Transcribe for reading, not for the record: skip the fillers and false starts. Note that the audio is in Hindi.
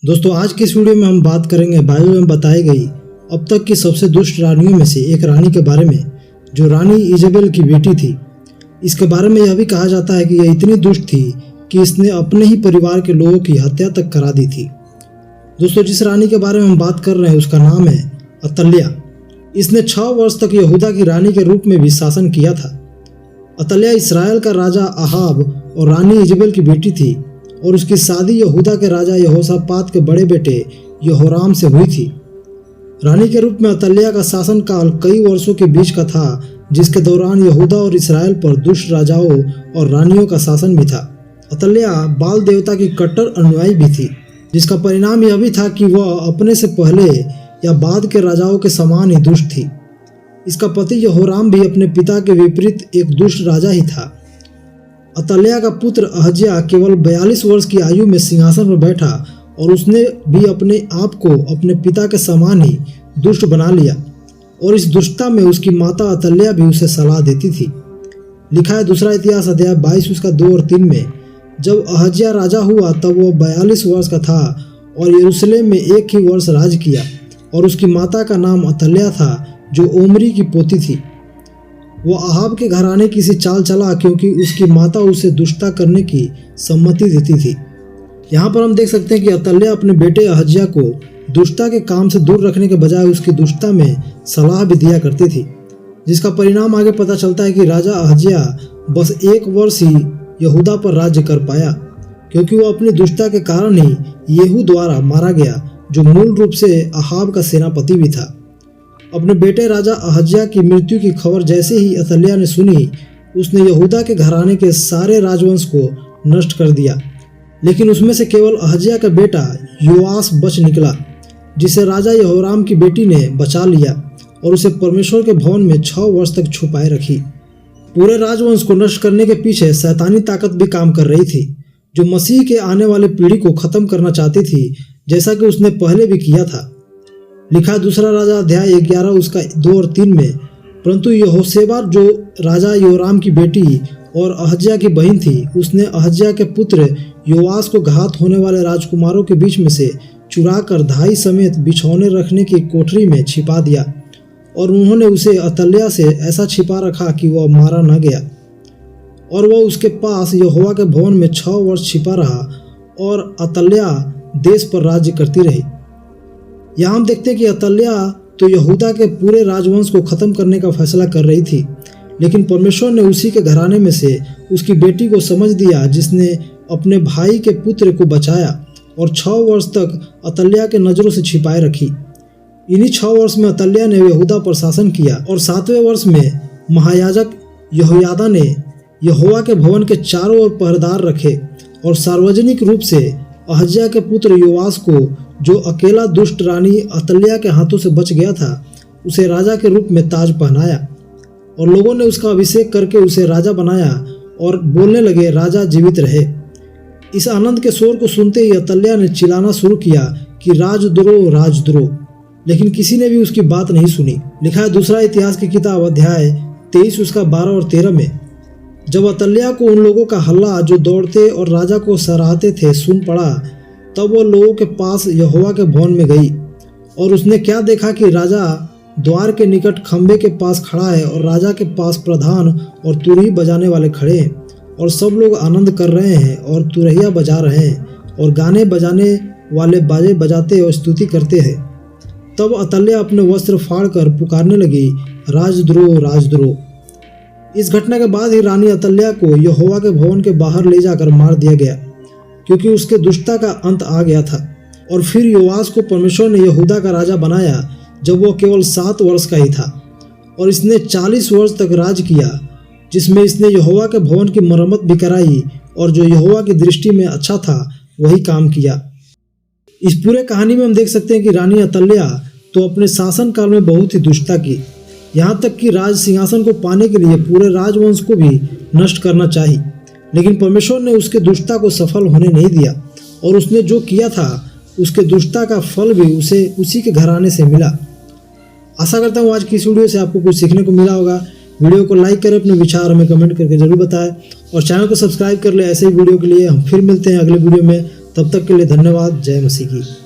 दोस्तों आज की इस वीडियो में हम बात करेंगे बाइबल में बताई गई अब तक की सबसे दुष्ट रानियों में से एक रानी के बारे में, जो रानी इजेबेल की बेटी थी। इसके बारे में यह भी कहा जाता है कि यह इतनी दुष्ट थी कि इसने अपने ही परिवार के लोगों की हत्या तक करा दी थी। दोस्तों जिस रानी के बारे में हम बात कर रहे हैं उसका नाम है अतल्याह। इसने 6 वर्ष तक यहूदा की रानी के रूप में भी शासन किया था। अतल्याह इसराइल का राजा अहाब और रानी इजेबेल की बेटी थी और उसकी शादी यहूदा के राजा यहोशापात के बड़े बेटे यहोराम से हुई थी। रानी के रूप में अतल्याह का शासन काल कई वर्षों के बीच का था, जिसके दौरान यहूदा और इसराइल पर दुष्ट राजाओं और रानियों का शासन भी था। अतल्याह बाल देवता की कट्टर अनुयायी भी थी, जिसका परिणाम यह भी था कि वह अपने से पहले या बाद के राजाओं के समान ही दुष्ट थी। इसका पति यहोराम भी अपने पिता के विपरीत एक दुष्ट राजा ही था। अतल्याह का पुत्र अहज्याह केवल 42 वर्ष की आयु में सिंहासन पर बैठा और उसने भी अपने आप को अपने पिता के समान ही दुष्ट बना लिया, और इस दुष्टता में उसकी माता अतल्याह भी उसे सलाह देती थी। लिखा है दूसरा इतिहास अध्याय 22 उसका 2 और 3 में, जब अहज्याह राजा हुआ तब वह 42 वर्ष का था और यरूशलेम में 1 ही वर्ष राज किया, और उसकी माता का नाम अतल्याह था जो ओमरी की पोती थी। वो अहाब के घराने की सी चाल चला क्योंकि उसकी माता उसे दुष्टता करने की सम्मति देती थी। यहाँ पर हम देख सकते हैं कि अतल्याह अपने बेटे अहज्याह को दुष्टता के काम से दूर रखने के बजाय उसकी दुष्टता में सलाह भी दिया करती थी, जिसका परिणाम आगे पता चलता है कि राजा अहज्याह बस 1 वर्ष ही यहूदा पर राज्य कर पाया, क्योंकि वो अपनी दुष्टता के कारण ही येहू द्वारा मारा गया, जो मूल रूप से अहाब का सेनापति भी था। अपने बेटे राजा अहज्याह की मृत्यु की खबर जैसे ही अतल्याह ने सुनी, उसने यहूदा के घराने के सारे राजवंश को नष्ट कर दिया, लेकिन उसमें से केवल अहज्याह का बेटा योआश बच निकला, जिसे राजा यहोराम की बेटी ने बचा लिया और उसे परमेश्वर के भवन में 6 वर्ष तक छुपाए रखी। पूरे राजवंश को नष्ट करने के पीछे शैतानी ताकत भी काम कर रही थी, जो मसीह के आने वाले पीढ़ी को खत्म करना चाहती थी, जैसा कि उसने पहले भी किया था। लिखा दूसरा राजा अध्याय 11 उसका 2 और 3 में, परंतु यहोशेबा जो राजा योराम की बेटी और अहज्याह की बहन थी, उसने अहज्याह के पुत्र योआश को घात होने वाले राजकुमारों के बीच में से चुरा कर धाई समेत बिछौने रखने की कोठरी में छिपा दिया, और उन्होंने उसे अतल्याह से ऐसा छिपा रखा कि वह मारा न गया, और वह उसके पास यहोवा के भवन में 6 वर्ष छिपा रहा, और अतल्याह देश पर राज्य करती रही। यहाँ हम देखते हैं कि अतल्याह तो यहूदा के पूरे राजवंश को खत्म करने का फैसला कर रही थी, लेकिन परमेश्वर ने उसी के घराने में से उसकी बेटी को समझ दिया, जिसने अपने भाई के पुत्र को बचाया और 6 वर्ष तक अतल्याह के नजरों से छिपाए रखी। इन्हीं 6 वर्ष में अतल्याह ने यहूदा पर शासन किया, और 7वें वर्ष में महायाजक यहोयादा ने यहोवा के भवन के चारों ओर पहरेदार रखे, और सार्वजनिक रूप से अहज्याह के पुत्र योआश को, जो अकेला दुष्ट रानी अतल्याह के हाथों से बच गया था, उसे राजा के रूप में ताज पहनाया, और लोगों ने उसका अभिषेक करके उसे राजा बनाया और बोलने लगे, राजा जीवित रहे। इस आनंद के शोर को सुनते ही अतल्याह ने चिल्लाना शुरू किया कि राजद्रोह राजद्रोह, लेकिन किसी ने भी उसकी बात नहीं सुनी। लिखा है दूसरा इतिहास की किताब अध्याय 23 उसका 12 और 13 में, जब अतल्याह को उन लोगों का हल्ला जो दौड़ते और राजा को सराहते थे सुन पड़ा, तब वह लोगों के पास यहोवा के भवन में गई, और उसने क्या देखा कि राजा द्वार के निकट खंबे के पास खड़ा है, और राजा के पास प्रधान और तुरही बजाने वाले खड़े हैं, और सब लोग आनंद कर रहे हैं और तुरहिया बजा रहे हैं, और गाने बजाने वाले बाजे बजाते और स्तुति करते हैं। तब अतल्याह अपने वस्त्र फाड़ कर पुकारने लगी, राजद्रोह राजद्रोह। इस घटना के बाद ही रानी अतल्याह को यहोवा के भवन के बाहर ले जाकर मार दिया गया, क्योंकि उसके दुष्टता का अंत आ गया था। और फिर योआश को परमेश्वर ने यहूदा का राजा बनाया, जब वह केवल 7 वर्ष का ही था, और इसने 40 वर्ष तक राज किया, जिसमें इसने यहोवा के भवन की मरम्मत भी कराई, और जो यहोवा की दृष्टि में अच्छा था वही काम किया। इस पूरे कहानी में हम देख सकते हैं कि रानी अतल्याह तो अपने शासन काल में बहुत ही दुष्टता की, यहाँ तक कि राज सिंहासन को पाने के लिए पूरे राजवंश को भी नष्ट करना चाहिए, लेकिन परमेश्वर ने उसके दुष्टता को सफल होने नहीं दिया, और उसने जो किया था उसके दुष्टता का फल भी उसे उसी के घराने से मिला। आशा करता हूँ आज की इस वीडियो से आपको कुछ सीखने को मिला होगा। वीडियो को लाइक करें, अपने विचार हमें कमेंट करके जरूर बताएं, और चैनल को सब्सक्राइब कर ले ऐसे ही वीडियो के लिए। हम फिर मिलते हैं अगले वीडियो में। तब तक के लिए धन्यवाद। जय मसीह की।